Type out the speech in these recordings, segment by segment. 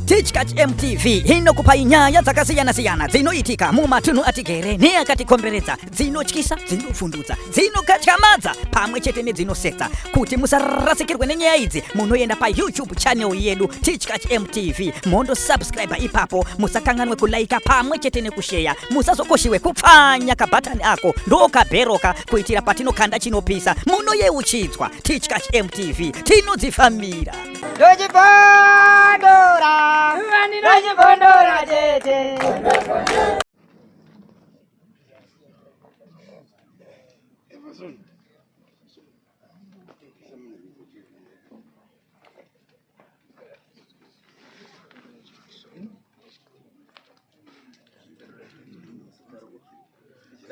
Teachkach MTV inokupa inyaya dzakasiyana-siyana dzinoitika mumatunhu atigere neakatikomberedza, dzinotyisa, dzinofundutsa, dzinokatyamadza pamwe chete nedzinosetsa. Kuti musarasikirwe nenyaya idzi, munoenda pa YouTube channel yedu Teachkach MTV, mondo subscribe ipapo, musakanganwe kulaika pamwe chete nekushare, musazokoshiwe kupfanya kabhatani ako ndokabheroka kuitira patinokanda chinopisa munoyeuchidzwa. Teachkach MTV tinodzifambira.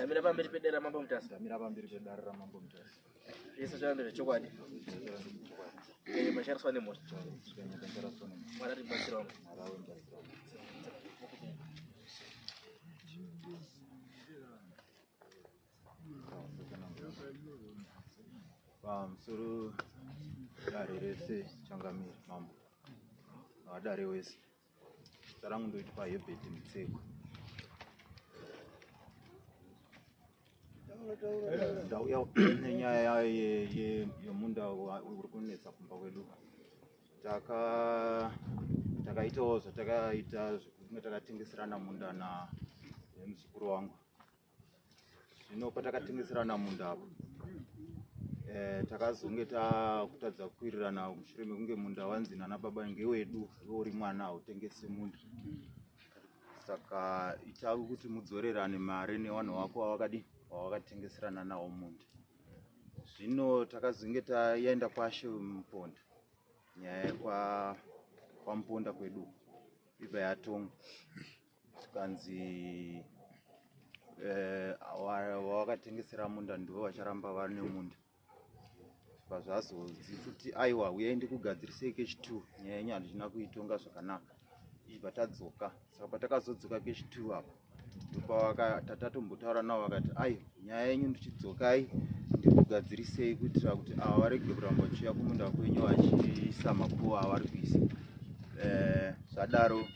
Mira pamberi pedera mambo mtasa. Mira pamberi pedera mambo mtasa. Yesu chambere chokwadi. Mashara swane moto. Mara ribasiro. Suru dari rese changamiri mambo. Dari wese. Tarangu ndo itipa yebeti mitseko. Nyaya yemunda uri kunetsa kumba kwedu takaitawo zvatakaita zvekunge takatengeserana munda nemuzukuru wangu. Zvino patakatengeserana munda apo takazonge takutadza kuwirirana mushure mekunge munda wanzi nana baba ngewedu, uri mwana hautengese munda. Saka ita kuti mudzorerane mare nevanhu wako wawakatengeserana nawo munda. Zvino takazonge taenda kwashe muponda, nyaya kwa muponda kwedu ibva yatonga, tukanzi wawakatengesera munda ndiwo vacharamba vari nemunda. Pazvazodzi kuti aiwa uyai ndikugadzirisei keshi 2, nyaya yenyu handina kuitonga zvakanaka. Ibva tadzoka, saka patakazodzoka keshi 2 apa tatatombotaura navo vakati ai nyaya yenyu ndichidzokai ndikugadzirisei kuitira kuti ava varege kuramba vachiuya kumunda kwenyu vachiisa mapuwa avari kuisa. Zvadaro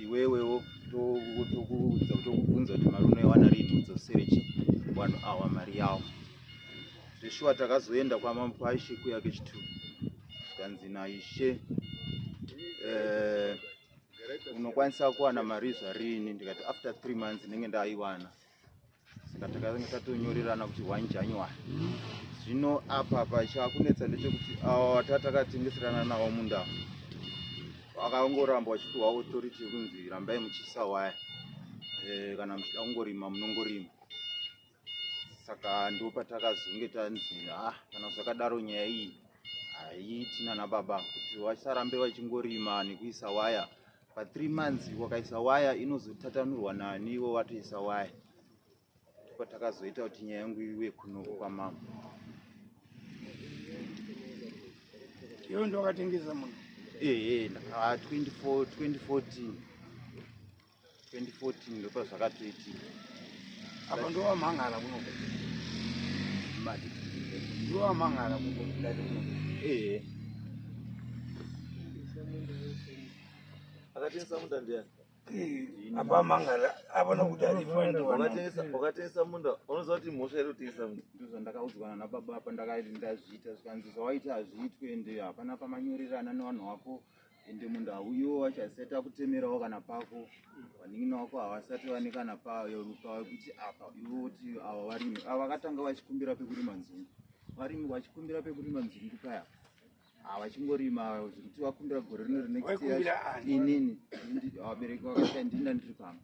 iwewewo tokubvunza kuti mari unoiwana rini udzoserechi vanhu ava mari yavo. Zveshuwa takazoenda kwaishe kuya kechi 2, tikanzi naishe unokwanisa kuwana mari zvarini. Ndikati after 3 months ndenge ndaiwana. Saka takanga tatonyorerana kuti 1 January. Zvino apa chakunetsa ndechekuti ava tatakatengeserana navo munda vakangoramba vachipiwa authority kunzi rambai muchiisa waya, kana muchida kungorima munongorima. Saka ndo patakazonge tanzi kana zvakadaro nyaya iyi haiiti nana baba kuti vasarambe vachingorima nekuisa waya. Pa 3 months wakaisa waya inozotatanurwa naniwo watoisa waya. Patakazoita kuti nyaya yangu iwe kunoko kwamama. Iwe ndo wakatengesa munhu? 2014 ndopa zvakatoitika. Apa ndo wamhangara kunoko? Mati. Ndo wamhangara kunoko? Akatengesa munda ndiani? Apa mangala apana kuti arifanira wakatengesa munda unoziva kuti mhosva iri kutengesa munda. Ndizvo ndakaudzwa nababa apa ndakaiti ndazviita, zvikanzi zvawaita hazviitwe ende hapana pamanyorerana nevanhu wako, ende munda hauyiwo wachasati kutemerawo kana pako, vaning'ina wako havasati vanekana kuti apa iwo kuti ava varimi ava vakatanga vachikumbira pekurima nzungu. Varimi vachikumbira pekurima nzungu paya vachingorima zvekuti vakumbira gore rino inini vabereki vakati ndinda ndiri pamwe.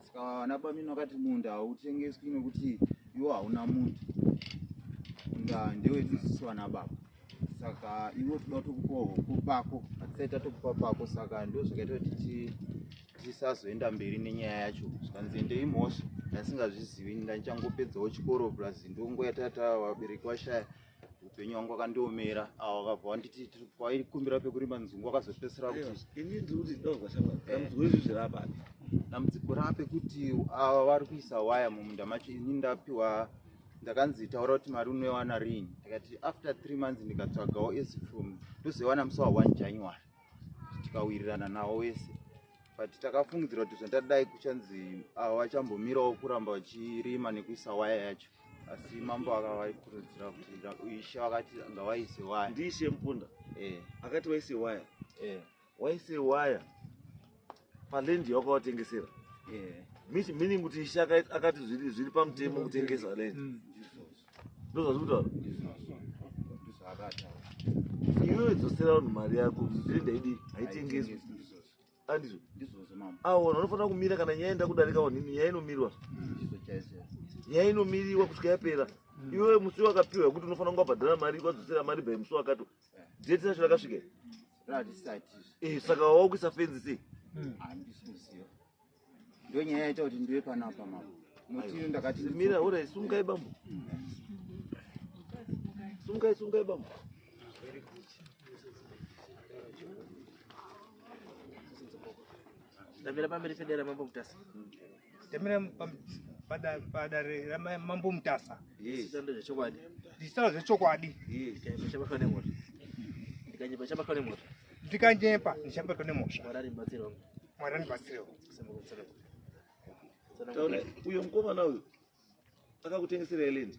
Saka vanabamini vakati munda hautengeswi nekuti iwo hauna munda, munda ndewedu isusu vanababa. Saka iwo toda kutokupawo huku pako, hatisati tatokupa pako. Saka ndo zvakaita kuti tisazoenda mberi nenyaya yacho. Zvikanzi endei mhosva ndasingazvizivi, ndachangopedzawo chikoro plus ndongoyatata vabereki vashaya. Upenyu wangu wakandiomera vakabva vanditi kwaikumbira pekurima nzungu wakazopesera kuti ini ndiri kuti ndauka dambudziko izvi zvirapa. Dambudziko rape kuti ava vari kuisa waya mumunda macho. Ini ndapiwa ndakanzi taura kuti mari unoiwana rini, ndikati after 3 months ndikatsvagawo esi from ndozoiwana musi wa1 January tikawirirana nawo wese, but takafungidzira kuti zvandadai kuchanzi vachambomirawo kuramba vachirima nekuisa waya yacho, asi mambo akavakurudzira kuti ishe vakati ngavaise waya. Ndiishe Mupunda akati waise waya, waise waya palendi yawakawatengesera, meaning kuti ishe akati zviri pamutemo kutengesa lendi. Ndozvazvitaura iwewe dzosera vanhu mari yako, mutenda idi haitengeswi andizvo aona unofanira kumira kana nyaya enda kudarika wanini, nyaya inomirwa, nyaya inomiriwa kusvika yapera. Iwewe musi wakapiwa kuti unofanira kungabhadhara mari wadzosera mari by musi wakato, date racho rakasvika saka wakuisa fenzi sei? Ndo nyaya yaita kuti ndiwe panapa mama muti ndakati mira ora sungai bambo, sungai bambo. Ndamira pamberi federa mambo mutasa. Ndamira pada mambo mutasa. Ndisando zvechokwadi. Ndisando zvechokwadi. Ndikanyemba nemota. Ndikanyemba chapakwa nemota. Ndikanyemba ndichambatwa nemosha. Mwari mbatsiro. Mwari mbatsiro. Taura uyo mukomana uyo akakutengesera lendi.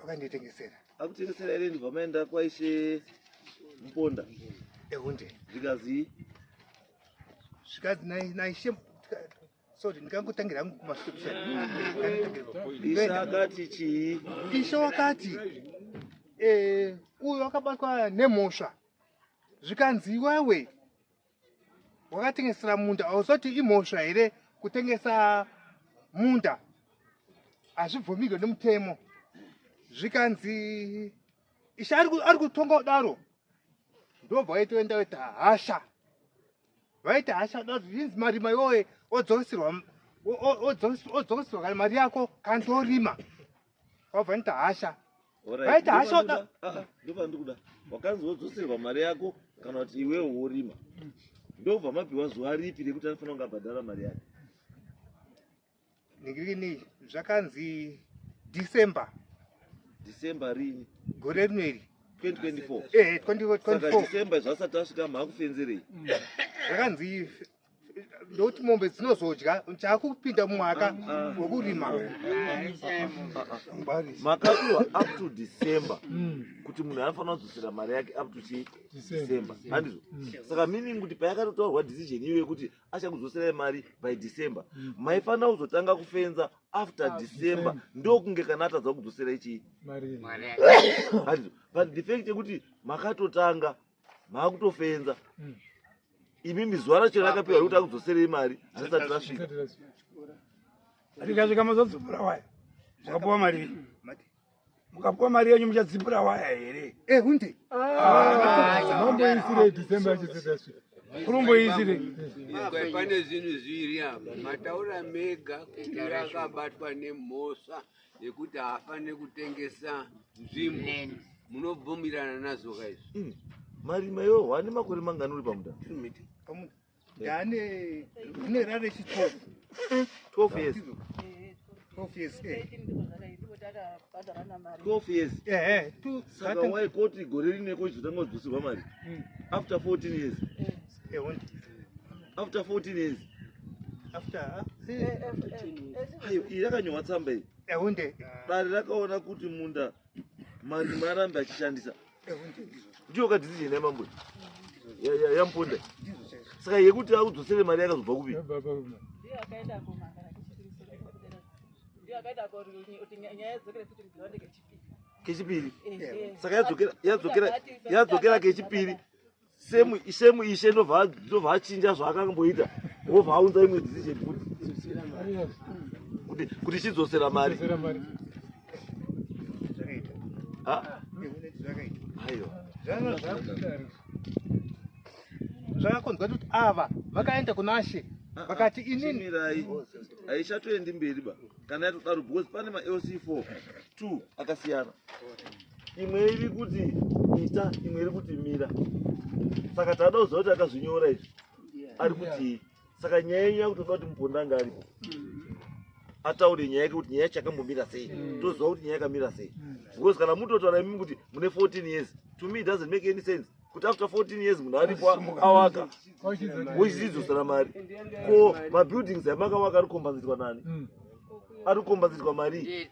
Akanditengesera. Akutengesera lendi vamaenda kwaishe Muponda. Ehunde. Zvikazi naishe so ndikangotangira hangu kumascription. Isha akati chii? Isha wakati uyo akabatwa nemosha. Zvikanzi wewe wakatengesera munda, ausati imosha here kutengesa munda, hazvibvumirwe nemutemo. Zvikanzi isha ari kutonga kudaro, ndobva vaitoenda vaita hasha, vaita hasha daro zvinzi marima iwoye odzoserwa kana mari yako kandorima, wabva nita hasha vaita hasha. Ndopa ndikuda wakanzi wodzoserwa mari yako kana kuti iwewe worima, ndobva mapiwa zuva ripi rekuti anofanira kungabhadhara mari yake? Ningini zvakanzi December rini gore rineri 2024. 2024. Saka December zvasati asvika makufenzerei? Zvakanzi ndoti mombe dzinozodya chakupinda mumwaka wekurima. Makapiwa up to December kuti munhu anofanira kudzosera mari yake up to December, handizvo? Saka meaning kuti payakatotaurwa decision iyoyo kuti achakudzoserai mari by December, maifanira kuzotanga kufenza after December, ndokunge kana atadza kudzoserai chii handizvo? But the fact yekuti makatotanga makutofenza imimi zuva racho rakapiwa rekuti akudzoserei mari harisati rasvika. Rikasvika mazadzipura waya mukapuwa mari, mukapuwa mari yenyu muchadzipura waya here? Hunde mamboisire December chizitasvika kurumboisire. Pane zvinhu zviri apa, mataura mega kuti rakabatwa nemhosva yekuti haafaniri kutengesa nzvimbo, munobvumirana nazo kaizvo? Marima iwo wane makore mangani uri pamuda? Ndane rine rare chi12 years. 12 years. 12 years. Saka waikoti gore rineko izotanga kudzosirwa mari after 14 years. After 14 years. After ayo yakanyorwa tsamba iyi. Ehunde Dare rakaona kuti munda marima arambe achishandisa. Ndiyo ka decision yamambo yaMupunda. Saka yekuti akudzosere mari yakazobva kupi? Kechipiri. Saka yadzokera kechipiri. Semu ishe ndobva achinja zvaakamboita, wobva aunza imwe decision kuti chidzosera mari. zvakakonzwa kuti ava vakaenda kunashe vakati inini haishatoendi mberi ba kana yatodaro, because pane maLC4 2 akasiyana, imwe iri kuti ita, imwe iri kuti mira. Saka tada kuziva kuti akazvinyora izvi ari kuti saka nyaya yenyu yakutoda kuti Muponda anga aripo. ataure nyaya yake kuti nyaya yacho yakambomira sei toziva kuti nyaya yakamira sei because kana mutotaura imimi kuti mune 14 years to me it doesn't make any sense kuti after 14 years munhu aripo awaka wochichidzosera mari ko mabuildings amakawaka ari kombanzitirwa nani ari kombanzitirwa mari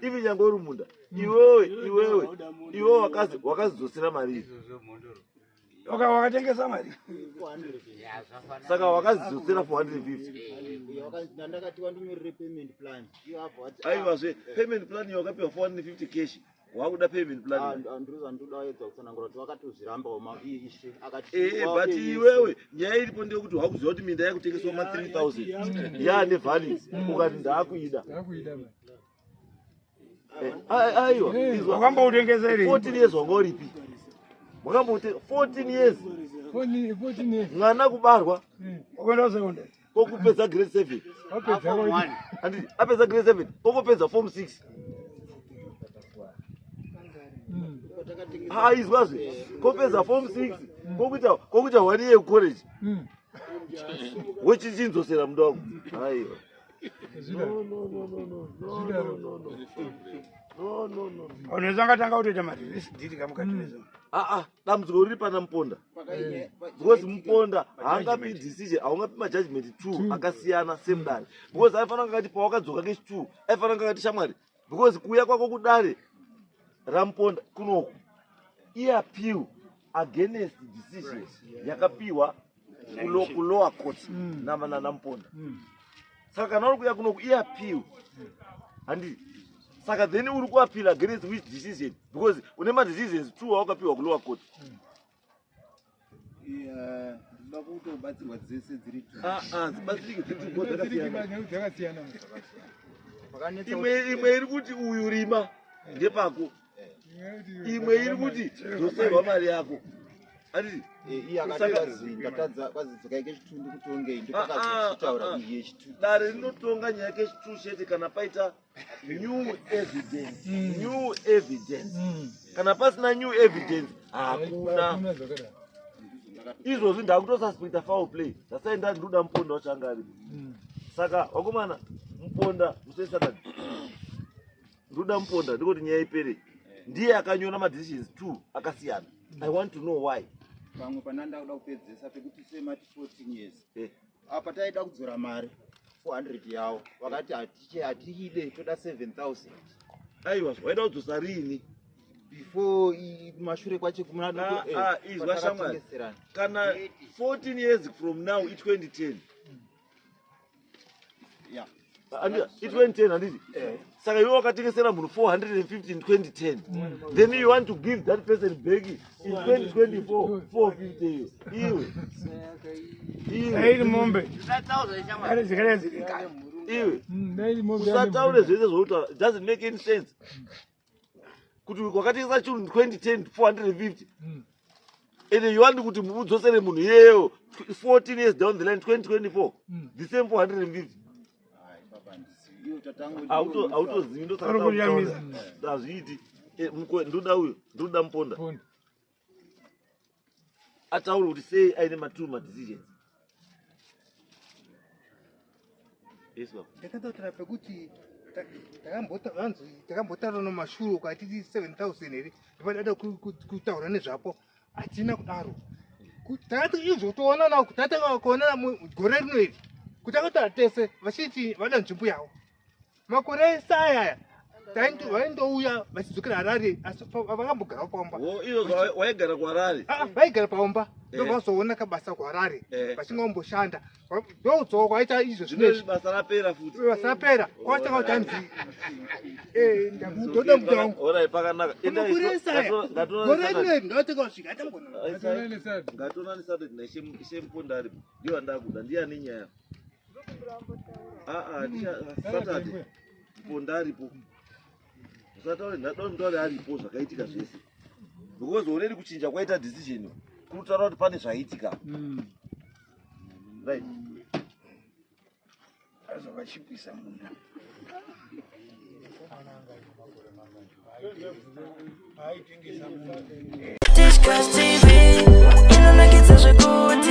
ivi nyange uri munda iwewe wakazidzosera mari wakatengesa mari saka wakazidzosera 450 ndakati wandinyorere payment plan aivazve payment plan wakapiwa 450 cash wakuda payment plan andodaedza kutsanangura kuti wakatozvirambawo maishe but iwewe nyaya iripo ndeyekuti wakuziva kuti minda yakutengeswa ma 3000 yaane valis ukati ndaakuida aiwa wakamboutengesera 14 years wangauripi wakamboute 14 years mwana kubarwa wakwenda sekondari kokupedza grade 7 apedza grade 7 kokupedza form 6 izvazve kopedza form 6 kokuita 1 year college wechichinzosera muda wangu aiwa unaweza ngatanga kutoita maresiditi kamukatiweza dambudziko riri pana muponda because muponda haangapi decision haungapi majudgment 2 akasiyana same dare because aifanira kunge ati pawakadzoka kechi2 aifanira kunge ati shamwari because kuuya kwako kudare ramuponda kunoku iappeal against decisions yakapiwa kulower court namuponda saka kana uri kuya kunoku iappeal handi saka then uri kuappeal against which decision because une madecisions 2 awakapiwa kulower court ndoda kutobatsirwa dzese dziri dzakasiyana imwe iri kuti uyu rima ndepako imwe iri kuti dzoserwa mari yako anditi kwazidzoka kechitundu kutongei ndopakazitaura iyi yechitundu dare rinotonga nyaya kechitundu chete kana paita new evidence kana pasina new evidence hakuna izvozvi ndakutosuspecta foul play ndasaenda ndoda muponda wachanga ari saka wakomana muponda musesakadi ndoda muponda ndikoti nyaya ipere ndiye akanyona madecisions 2 akasiyana. I want to know why. Pamwe pananda kuda kupedzesa pekuti semati 14 years apa taida kudzora mari 400 yawo wakati atiide toda 7000. Aiwa waida kudzosa rini before mashure kwache kumunado izwa shamwari kana 14 years from now it's 2010 it's 2010 handiti saka iwe wakatengesera munhu 450 in 2010 then you want to give that person back in 2024 450 iwe mombe iwe usataure zvese zvoutaura doesn't make any sense kuti wakatengesa chinhu 2010 450 and you want kuti udzosere munhu iyeyo 14 years down the line 2024 the same 450 autozivi ndosazviiti ndoda uyo ndoda muponda ataure kuti sei aine matuma decisions ndakataura pekuti takambotaura nomashuro ukatiti 7000 here ndipadada kutaura nezvapo hatina kudaro takati izvotoona nawo kutatanga kuonana gore rino iri kutakataura tese vachiti vada nzvimbo yavo makore ese ayaya vaindouya vachidzokera harare asi vakambogarawo paomba izvo waigara kuharare vaigara paomba ndovazoona kabasa kuharare vachingomboshanda ndodzoka kwaita izvo zvinezvi basa rapera futi basa rapera kwatanga kuti hanzi ndoda muda wangu orai pakanaka makore ese aya gore rino iri ndaotanga kusvika ngatonani saturday naishemuponda aripo ndiyo vandakuda ndiyani nyaya saturday muponda aripo usataure ndadomutaure aripo zvakaitika zvese because already kuchinja kwaita decision kurutaura kuti pane zvaitika right azovachipisa muna Discuss TV, inonakidza zvekuudza